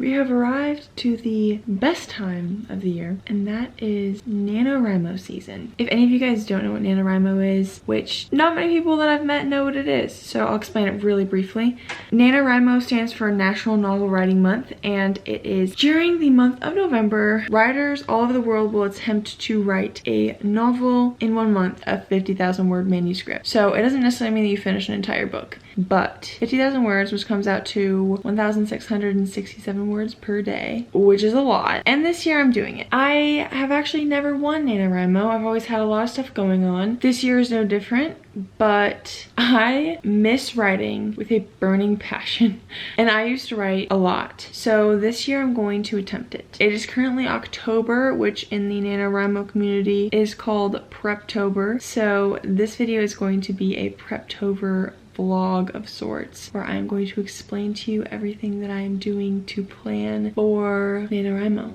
We have arrived to the best time of the year, and that is NaNoWriMo season. If any of you guys don't know what NaNoWriMo is, which not many people that I've met know what it is, so I'll explain it really briefly. NaNoWriMo stands for National Novel Writing Month, and it is during the month of November, writers all over the world will attempt to write a novel in 1 month of 50,000 word manuscript. So it doesn't necessarily mean that you finish an entire book, but 50,000 words, which comes out to 1,667 words per day, which is a lot. And this year I'm doing it. I have actually never won NaNoWriMo. I've always had a lot of stuff going on. This year is no different, but I miss writing with a burning passion, and I used to write a lot. So this year I'm going to attempt it. It is currently October, which in the NaNoWriMo community is called PREPTOBER. So this video is going to be a PREPTOBER vlog of sorts, where I'm going to explain to you everything that I am doing to plan for NaNoWriMo.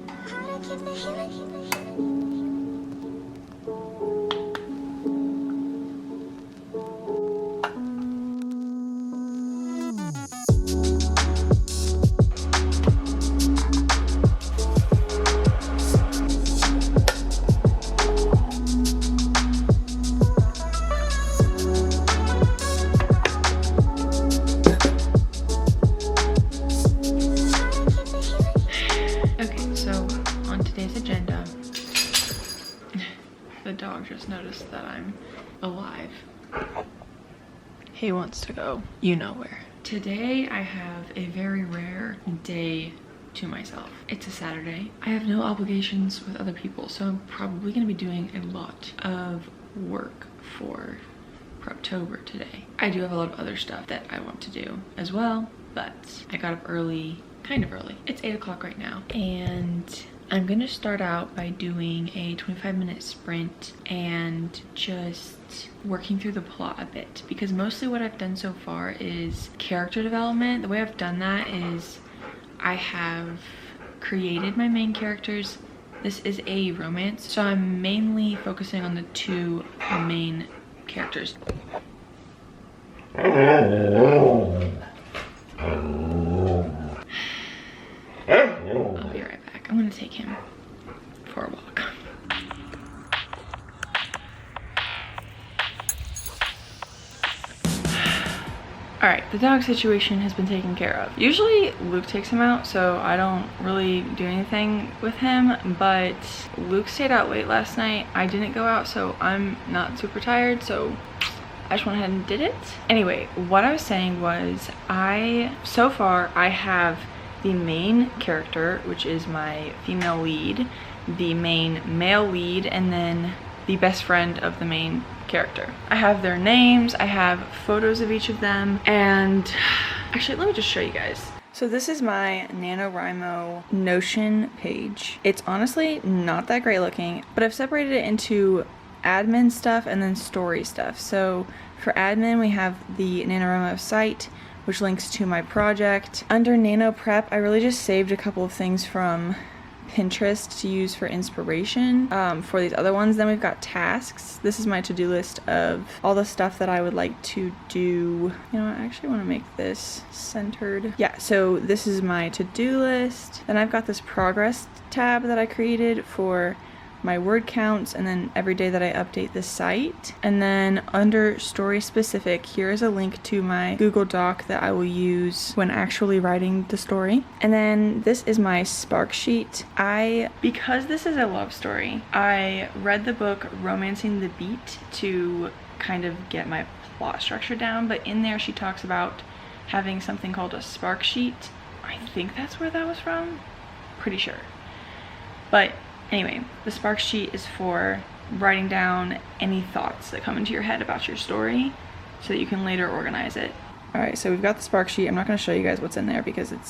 The dog just noticed that I'm alive. He wants to go you know where. Today I have a very rare day to myself. It's a Saturday. I have no obligations with other people, so I'm probably gonna be doing a lot of work for PREPTOBER today. I do have a lot of other stuff that I want to do as well, but I got up early, kind of early. It's 8 o'clock right now, and I'm gonna start out by doing a 25-minute sprint and just working through the plot a bit, because mostly what I've done so far is character development. The way I've done that is I have created my main characters. This is a romance, so I'm mainly focusing on the 2 main characters. I'll be right back. I'm gonna take him for a walk. Alright, the dog situation has been taken care of. Usually Luke takes him out, so I don't really do anything with him, but Luke stayed out late last night. I didn't go out, so I'm not super tired, so I just went ahead and did it. Anyway, what I was saying was so far I have the main character, which is my female lead, the main male lead, and then the best friend of the main character. I have their names, I have photos of each of them, and actually let me just show you guys. So this is my NaNoWriMo Notion page. It's honestly not that great looking, but I've separated it into admin stuff and then story stuff. So for admin, we have the NaNoWriMo site, which links to my project. Under Nano Prep, I really just saved a couple of things from Pinterest to use for inspiration for these other ones. Then we've got tasks. This is my to-do list of all the stuff that I would like to do. You know, I actually want to make this centered. Yeah, so this is my to-do list. Then I've got this progress tab that I created for my word counts, and then every day that I update the site. And then under story specific, here is a link to my Google Doc that I will use when actually writing the story. And then this is my Spark sheet. Because this is a love story, I read the book Romancing the Beat to kind of get my plot structure down, but in there she talks about having something called a Spark sheet. I think that's where that was from, pretty sure. But anyway, the Spark sheet is for writing down any thoughts that come into your head about your story so that you can later organize it. Alright, so we've got the Spark sheet. I'm not going to show you guys what's in there because it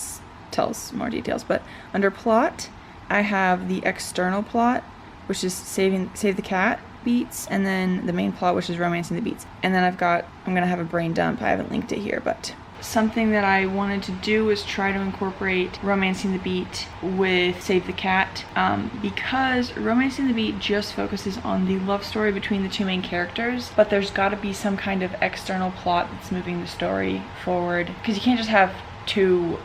tells more details, but under plot, I have the external plot, which is save the cat beats, and then the main plot, which is romancing the beats. And then I'm going to have a brain dump. I haven't linked it here, but something that I wanted to do was try to incorporate Romancing the Beat with Save the Cat, because Romancing the Beat just focuses on the love story between the 2 main characters, but there's got to be some kind of external plot that's moving the story forward, because you can't just have 2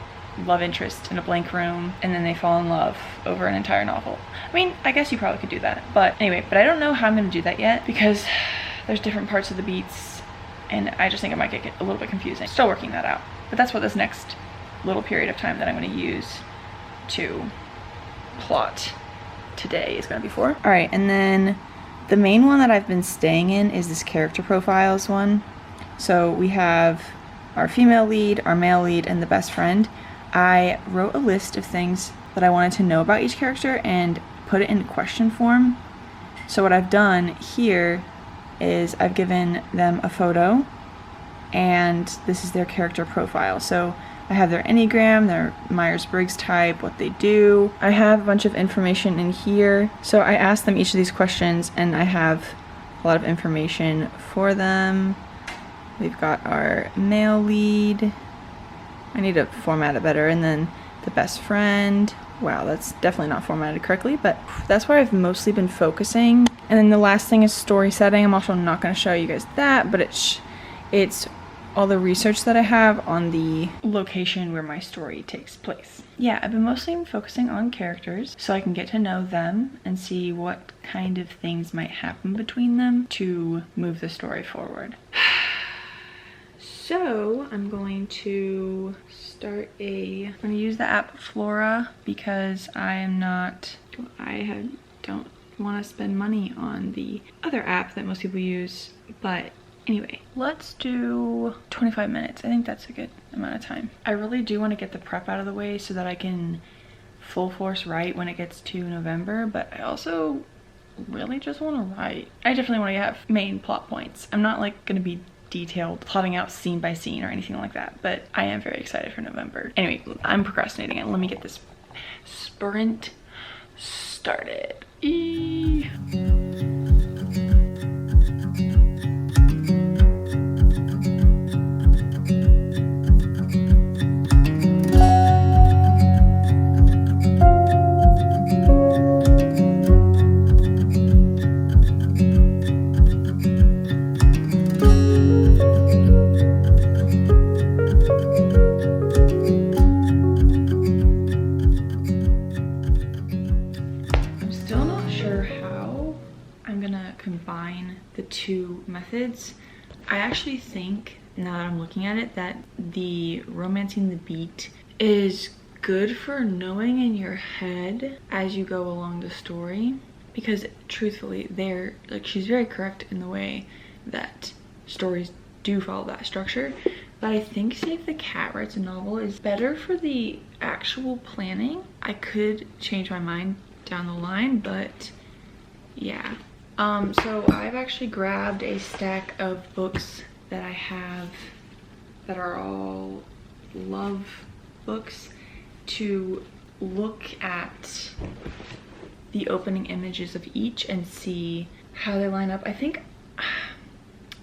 love interest in a blank room and then they fall in love over an entire novel. I mean, I guess you probably could do that, but anyway, but I don't know how I'm gonna do that yet because there's different parts of the beats and I just think it might get a little bit confusing. Still working that out, but that's what this next little period of time that I'm gonna use to plot today is gonna be for. All right, and then the main one that I've been staying in is this character profiles one. So we have our female lead, our male lead, and the best friend. I wrote a list of things that I wanted to know about each character and put it in question form. So what I've done here is I've given them a photo and this is their character profile. So I have their Enneagram, their Myers-Briggs type, what they do. I have a bunch of information in here. So I asked them each of these questions and I have a lot of information for them. We've got our male lead. I need to format it better. And then the best friend. Wow, that's definitely not formatted correctly, but that's where I've mostly been focusing. And then the last thing is story setting. I'm also not going to show you guys that, but it's all the research that I have on the location where my story takes place. Yeah, I've been mostly focusing on characters so I can get to know them and see what kind of things might happen between them to move the story forward. So I'm going to I'm going to use the app Flora because don't want to spend money on the other app that most people use. But anyway, let's do 25 minutes. I think that's a good amount of time. I really do want to get the prep out of the way so that I can full force write when it gets to November, but I also really just want to write. I definitely want to have main plot points. I'm not like going to be detailed plotting out scene by scene or anything like that, but I am very excited for November. Anyway, I'm procrastinating and let me get this sprint started. Two methods. I actually think, now that I'm looking at it, that the romancing the beat is good for knowing in your head as you go along the story, because truthfully she's very correct in the way that stories do follow that structure, but I think Save the Cat Writes a Novel is better for the actual planning. I could change my mind down the line, but yeah. So I've actually grabbed a stack of books that I have that are all love books to look at the opening images of each and see how they line up. I think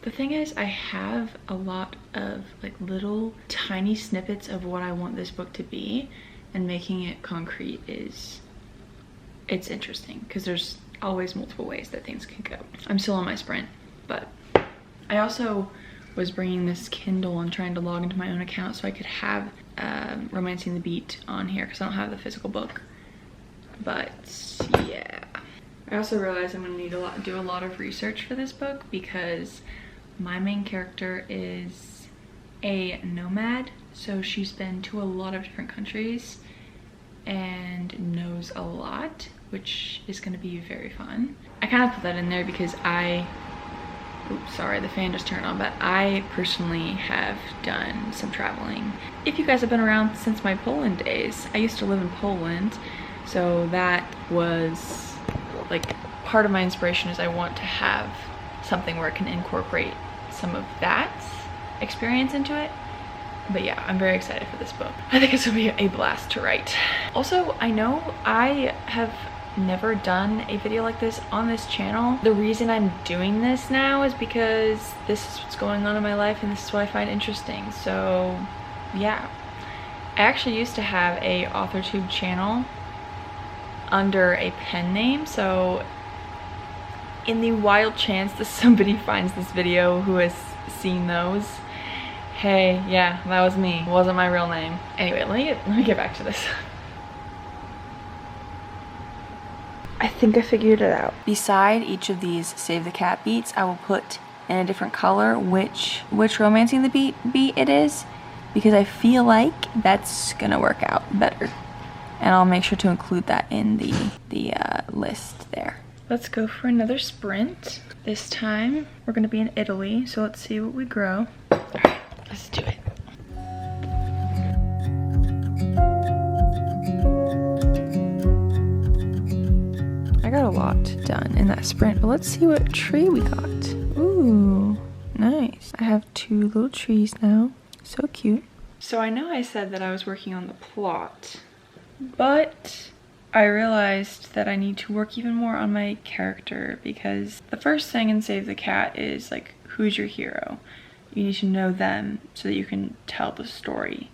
the thing is I have a lot of like little tiny snippets of what I want this book to be, and making it concrete it's interesting because there's always multiple ways that things can go. I'm still on my sprint, but I also was bringing this Kindle and trying to log into my own account so I could have Romancing the Beat on here because I don't have the physical book. But yeah, I also realized I'm gonna need to do a lot of research for this book because my main character is a nomad, so she's been to a lot of different countries and knows a lot, which is going to be very fun. I kind of put that in there because oops, sorry, the fan just turned on, but I personally have done some traveling. If you guys have been around since my Poland days, I used to live in Poland, so that was like part of my inspiration is I want to have something where I can incorporate some of that experience into it. But yeah, I'm very excited for this book. I think it's gonna be a blast to write. Also, I know I have never done a video like this on this channel. The reason I'm doing this now is because this is what's going on in my life and this is what I find interesting. So yeah, I actually used to have a AuthorTube channel under a pen name, so in the wild chance that somebody finds this video who has seen those, Hey, yeah, that was me. It wasn't my real name. Anyway, let me get back to this. I think I figured it out. Beside each of these Save the Cat beats, I will put in a different color which Romancing the beat it is, because I feel like that's gonna work out better. And I'll make sure to include that in the list there. Let's go for another sprint. This time we're gonna be in Italy, so let's see what we grow. All right, let's do it. I got a lot done in that sprint, but let's see what tree we got. Ooh, nice. I have 2 little trees now. So cute. So I know I said that I was working on the plot, but I realized that I need to work even more on my character, because the first thing in Save the Cat is like, who's your hero? You need to know them so that you can tell the story.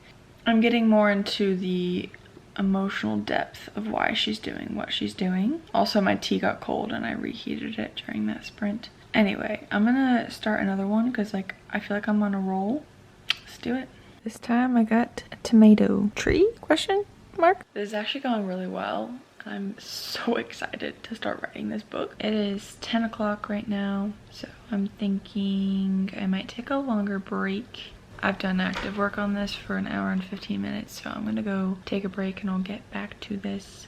I'm getting more into the emotional depth of why she's doing what she's doing. Also, my tea got cold and I reheated it during that sprint. Anyway, I'm gonna start another one because like I feel like I'm on a roll. Let's do it. This time I got a tomato tree, question mark. This is actually going really well. I'm so excited to start writing this book. It is 10 o'clock right now, so I'm thinking I might take a longer break. I've done active work on this for an hour and 15 minutes, so I'm gonna go take a break and I'll get back to this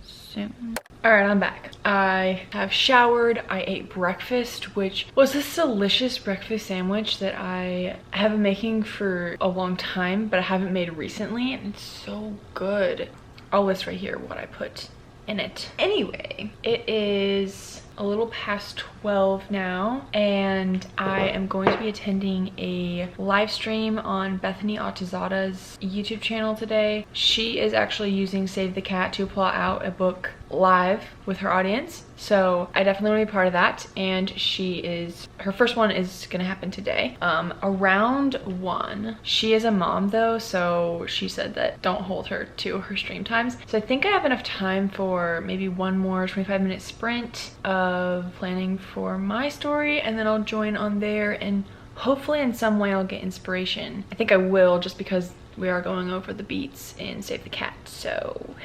soon. All right, I'm back. I have showered, I ate breakfast, which was this delicious breakfast sandwich that I have been making for a long time, but I haven't made recently, and it's so good. I'll list right here what I put in it. Anyway, it is a little past 12 now, and I am going to be attending a live stream on Bethany Altazada's YouTube channel today. She is actually using Save the Cat to plot out a book live with her audience, so I definitely want to be part of that. And her first one is gonna happen today around 1. She is a mom though, so she said that don't hold her to her stream times, so I think I have enough time for maybe one more 25-minute sprint of planning for my story, and then I'll join on there, and hopefully in some way I'll get inspiration. I think I will, just because we are going over the beats in Save the Cat. So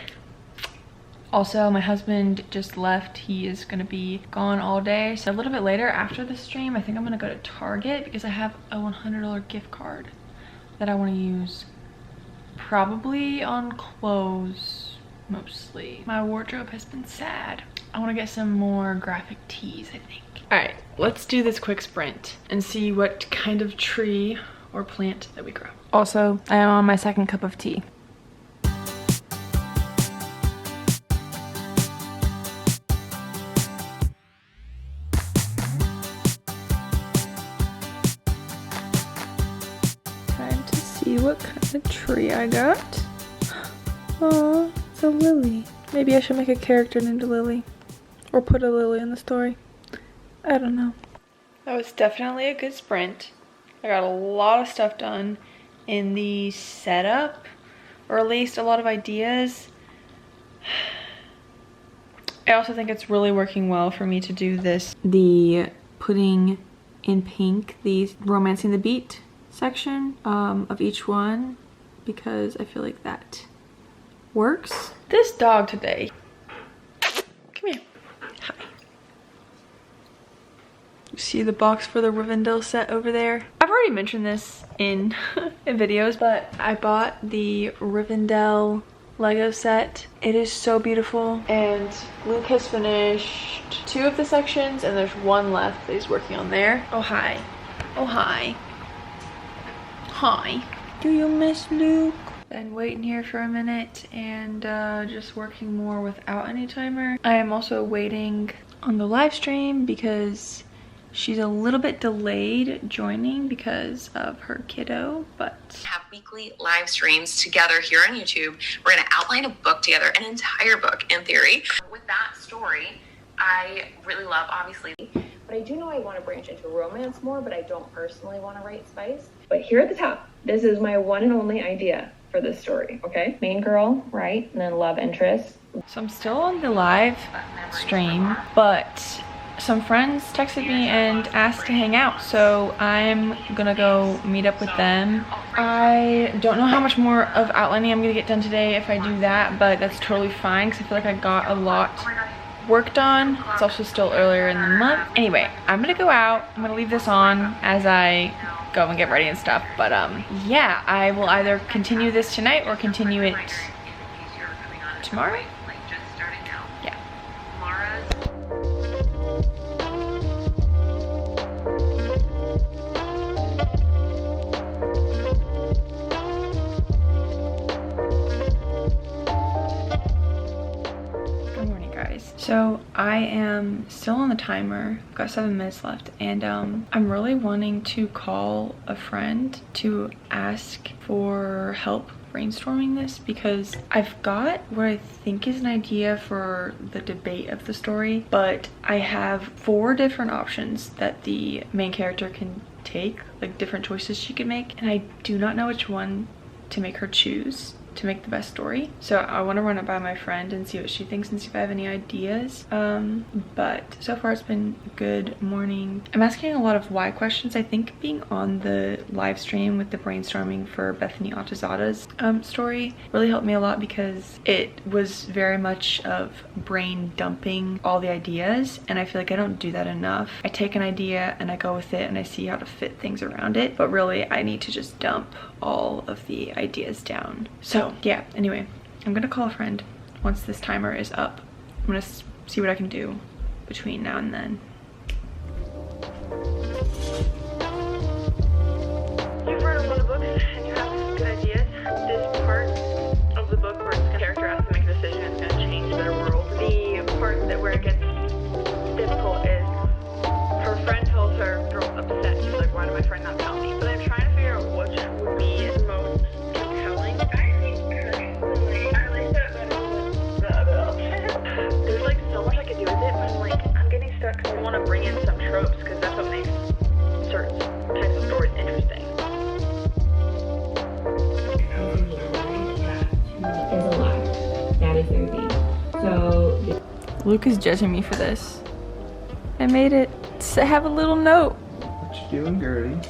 also, my husband just left. He is gonna be gone all day. So a little bit later after the stream, I think I'm gonna go to Target because I have a $100 gift card that I wanna use probably on clothes mostly. My wardrobe has been sad. I wanna get some more graphic tees, I think. All right, let's do this quick sprint and see what kind of tree or plant that we grow. Also, I am on my 2nd cup of tea. What kind of tree I got? Oh, it's a lily. Maybe I should make a character named Lily, or put a lily in the story. I don't know. That was definitely a good sprint. I got a lot of stuff done in the setup, or at least a lot of ideas. I also think it's really working well for me to do this, the putting in pink the Romancing the Beat section of each one, because I feel like that works. This dog today, come here, hi. You see the box for the Rivendell set over there? I've already mentioned this in videos, but I bought the Rivendell Lego set. It is so beautiful, and Luke has finished 2 of the sections and there's 1 left that he's working on there. Oh hi, oh hi. Hi. Do you miss Luke? Been waiting here for a minute and just working more without any timer. I am also waiting on the live stream because she's a little bit delayed joining because of her kiddo, but have weekly live streams together here on YouTube. We're going to outline a book together, an entire book in theory. With that story, I really love, obviously, but I do know I want to branch into romance more, but I don't personally want to write spice. But here at the top, this is my one and only idea for this story, okay? Main girl, right? And then love interest. So I'm still on the live stream, but some friends texted me and asked to hang out, so I'm gonna go meet up with them. I don't know how much more of outlining I'm gonna get done today if I do that, but that's totally fine because I feel like I got a lot worked on. It's also still earlier in the month. Anyway, I'm gonna go out. I'm gonna leave this on as I go and get ready and stuff, but yeah, I will either continue this tonight or continue it tomorrow. Yeah. Good morning, guys. So I am still on the timer. I've got 7 minutes left, and I'm really wanting to call a friend to ask for help brainstorming this, because I've got what I think is an idea for the debate of the story, but I have 4 different options that the main character can take, like different choices she can make, and I do not know which one to make her choose to make the best story. So I want to run it by my friend and see what she thinks and see if I have any ideas. But so far it's been a good morning. I'm asking a lot of why questions. I think being on the live stream with the brainstorming for Bethany Altazada's story really helped me a lot, because it was very much of brain dumping all the ideas, and I feel like I don't do that enough. I take an idea and I go with it and I see how to fit things around it, but really I need to just dump all of the ideas down. So yeah, anyway, I'm gonna call a friend once this timer is up. I'm gonna see what I can do between now and then. You've read a lot of books and you have good ideas. This part of the book where the character has to make a decision, it's gonna change their world. The part where it gets difficult is her friend tells her, girl's upset. She's like, why did my friend not tell me? But I'm trying to figure out which would be most compelling. I think personally, I like that better than the other option. There's like so much I could do with it, but I'm getting stuck because I want to bring in some tropes, because that's what makes certain types of stories interesting. Is a lie. That is their thing. So Luke is judging me for this. I made it to have a little note. What you doing, Gertie?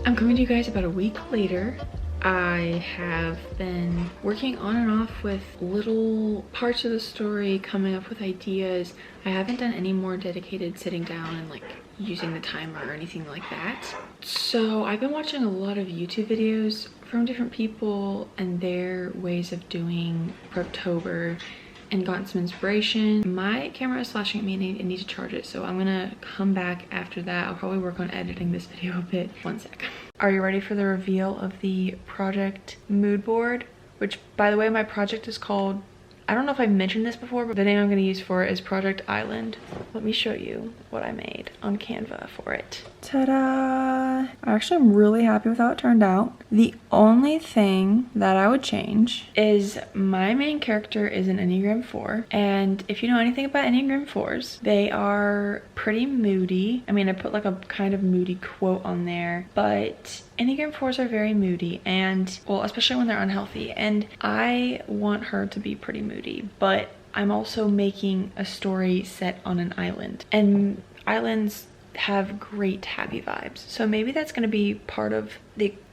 I'm coming to you guys about a week later. I have been working on and off with little parts of the story, coming up with ideas. I haven't done any more dedicated sitting down and like using the timer or anything like that. So I've been watching a lot of YouTube videos from different people and their ways of doing PREPTOBER, and gotten some inspiration. My camera is flashing at me and I need to charge it, so I'm gonna come back after that. I'll probably work on editing this video a bit. One sec. Are you ready for the reveal of the project mood board? Which, by the way, my project is called, I don't know if I mentioned this before, but the name I'm gonna use for it is Project Island. Let me show you what I made on Canva for it. Ta-da! Actually, I'm really happy with how it turned out. The only thing that I would change is my main character is an Enneagram 4. And if you know anything about Enneagram 4s, they are pretty moody. I mean, I put like a kind of moody quote on there, but Enneagram 4s are very moody, and well, especially when they're unhealthy. And I want her to be pretty moody, but I'm also making a story set on an island, and islands have great happy vibes. So maybe that's going to be part of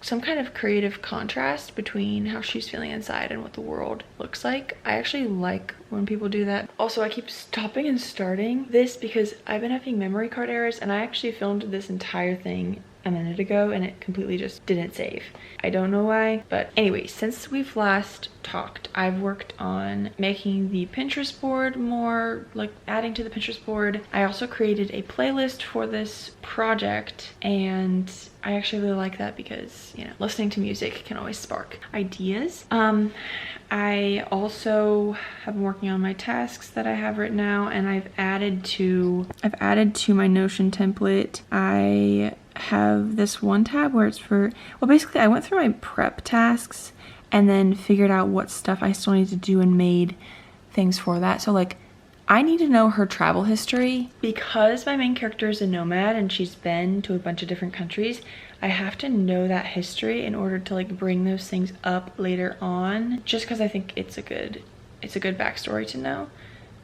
some kind of creative contrast between how she's feeling inside and what the world looks like. I actually like when people do that. Also, I keep stopping and starting this because I've been having memory card errors, and I actually filmed this entire thing a minute ago and it completely just didn't save. I don't know why, but anyway, since we've last talked, I've worked on making the Pinterest board more, like adding to the Pinterest board. I also created a playlist for this project, and I actually really like that because, you know, listening to music can always spark ideas. I also have been working on my tasks that I have written now, and I've added to my Notion template. I have this one tab where it's for, well, basically I went through my prep tasks and then figured out what stuff I still need to do and made things for that. So like, I need to know her travel history because my main character is a nomad and she's been to a bunch of different countries. I have to know that history in order to like bring those things up later on, just because I think it's a good backstory to know.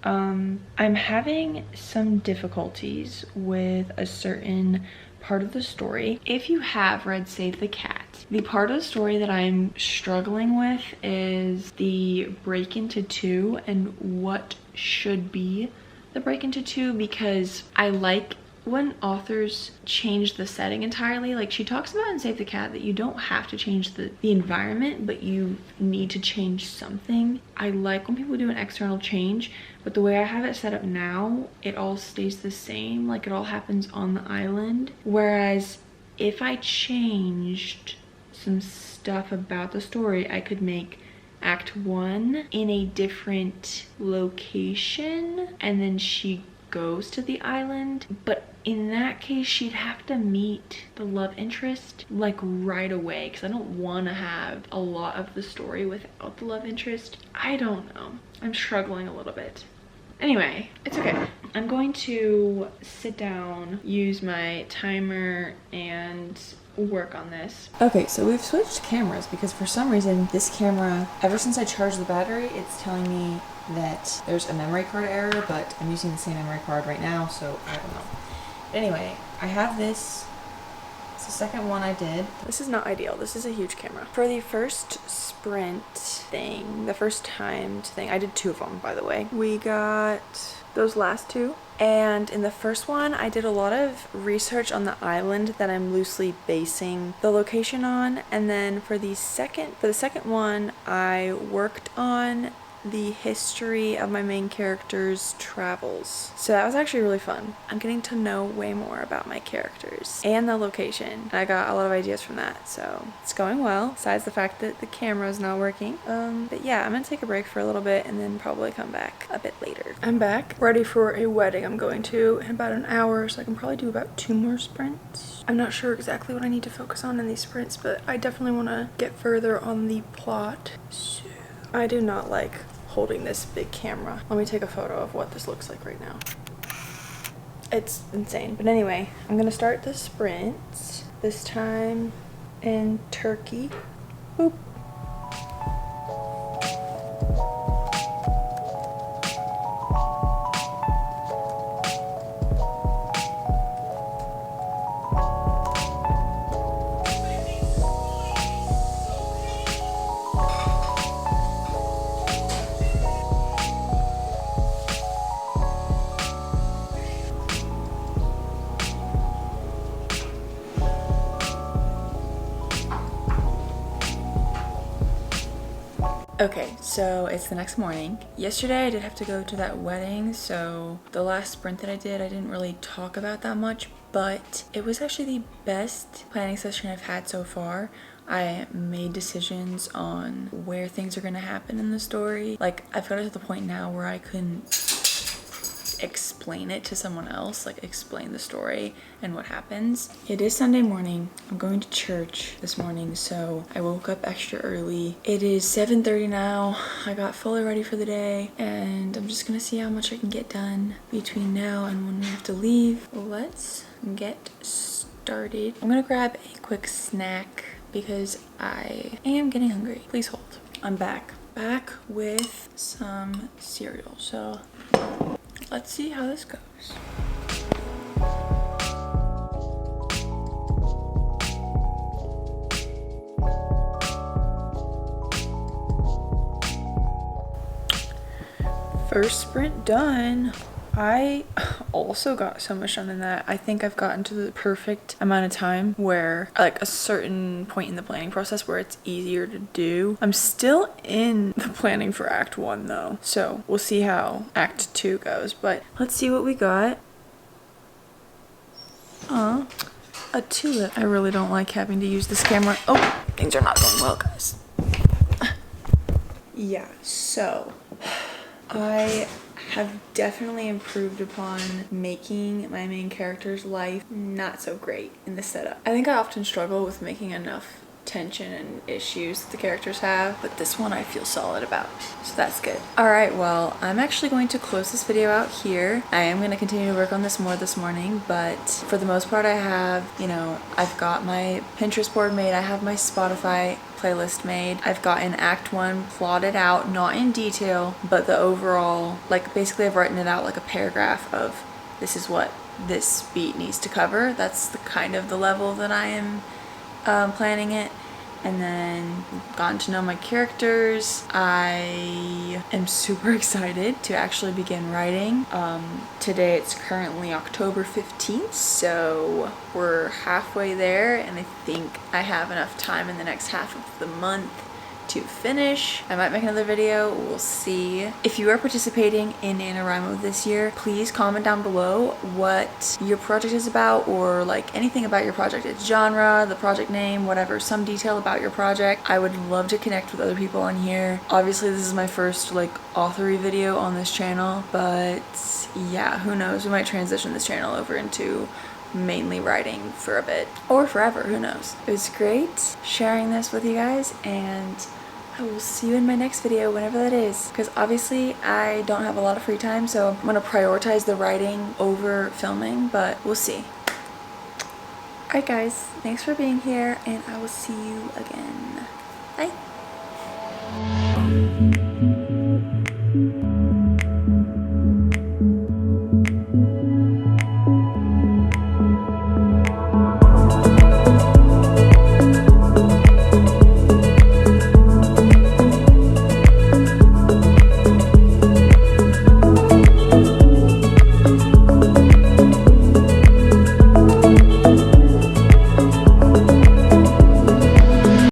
I'm having some difficulties with a certain part of the story. If you have read Save the Cat, the part of the story that I'm struggling with is the break into two and what should be the break into two, because I like when authors change the setting entirely. Like she talks about in Save the Cat that you don't have to change the environment, but you need to change something. I like when people do an external change, but the way I have it set up now, it all stays the same. Like it all happens on the island. Whereas if I changed some stuff about the story, I could make Act 1 in a different location and then she goes to the island, but in that case she'd have to meet the love interest like right away, because I don't want to have a lot of the story without the love interest. I don't know, I'm struggling a little bit. Anyway, it's okay. I'm going to sit down, use my timer, and work on this. Okay, so we've switched cameras because for some reason this camera, ever since I charged the battery, it's telling me that there's a memory card error, but I'm using the same memory card right now, so I don't know. But anyway, I have this. It's the second one I did. This is not ideal. This is a huge camera. For the first sprint thing, the first timed thing, I did 2 of them, by the way. We got those last 2. And in the first one, I did a lot of research on the island that I'm loosely basing the location on. And then for the second one, I worked on the history of my main character's travels. So that was actually really fun. I'm getting to know way more about my characters and the location. And I got a lot of ideas from that, so it's going well, besides the fact that the camera is not working. But yeah, I'm gonna take a break for a little bit and then probably come back a bit later. I'm back, ready for a wedding I'm going to in about an hour, so I can probably do about 2 more sprints. I'm not sure exactly what I need to focus on in these sprints, but I definitely want to get further on the plot. So I do not like holding this big camera. Let me take a photo of what this looks like right now. It's insane. But anyway, I'm gonna start the sprint, this time in Turkey. Boop. Okay, so it's the next morning. Yesterday I did have to go to that wedding, so the last sprint that I did, I didn't really talk about that much, but it was actually the best planning session I've had so far. I made decisions on where things are gonna happen in the story. Like, I've got it to the point now where I couldn't explain it to someone else, like explain the story and what happens. It is Sunday morning. I'm going to church this morning, so I woke up extra early. It is 7:30 now. I got fully ready for the day, and I'm just gonna see how much I can get done between now and when we have to leave. Let's get started. I'm gonna grab a quick snack because I am getting hungry. Please hold. I'm back with some cereal, so let's see how this goes. First sprint done. I also got so much done in that. I think I've gotten to the perfect amount of time where, like, a certain point in the planning process where it's easier to do. I'm still in the planning for Act 1 though, so we'll see how Act 2 goes, but let's see what we got. Aw, a tulip. I really don't like having to use this camera. Oh, things are not going well, guys. Yeah, so I have definitely improved upon making my main character's life not so great in the setup. I think I often struggle with making enough tension and issues that the characters have, but this one I feel solid about, so that's good. All right, well, I'm actually going to close this video out here. I am going to continue to work on this more this morning, but for the most part I have, you know, I've got my Pinterest board made, I have my Spotify playlist made, I've got an act 1 plotted out, not in detail, but the overall, like basically I've written it out like a paragraph of this is what this beat needs to cover. That's the kind of the level that I am planning it. And then gotten to know my characters. I am super excited to actually begin writing. Today it's currently October 15th, so we're halfway there, and I think I have enough time in the next half of the month to finish. I might make another video, we'll see. If you are participating in NaNoWriMo this year, please comment down below what your project is about, or like anything about your project. Its genre, the project name, whatever, some detail about your project. I would love to connect with other people on here. Obviously this is my first like authory video on this channel, but yeah, who knows, we might transition this channel over into mainly writing for a bit, or forever, who knows. It was great sharing this with you guys, and I will see you in my next video, whenever that is, because obviously I don't have a lot of free time, so I'm going to prioritize the writing over filming, but we'll see. Alright guys, thanks for being here, and I will see you again. Bye!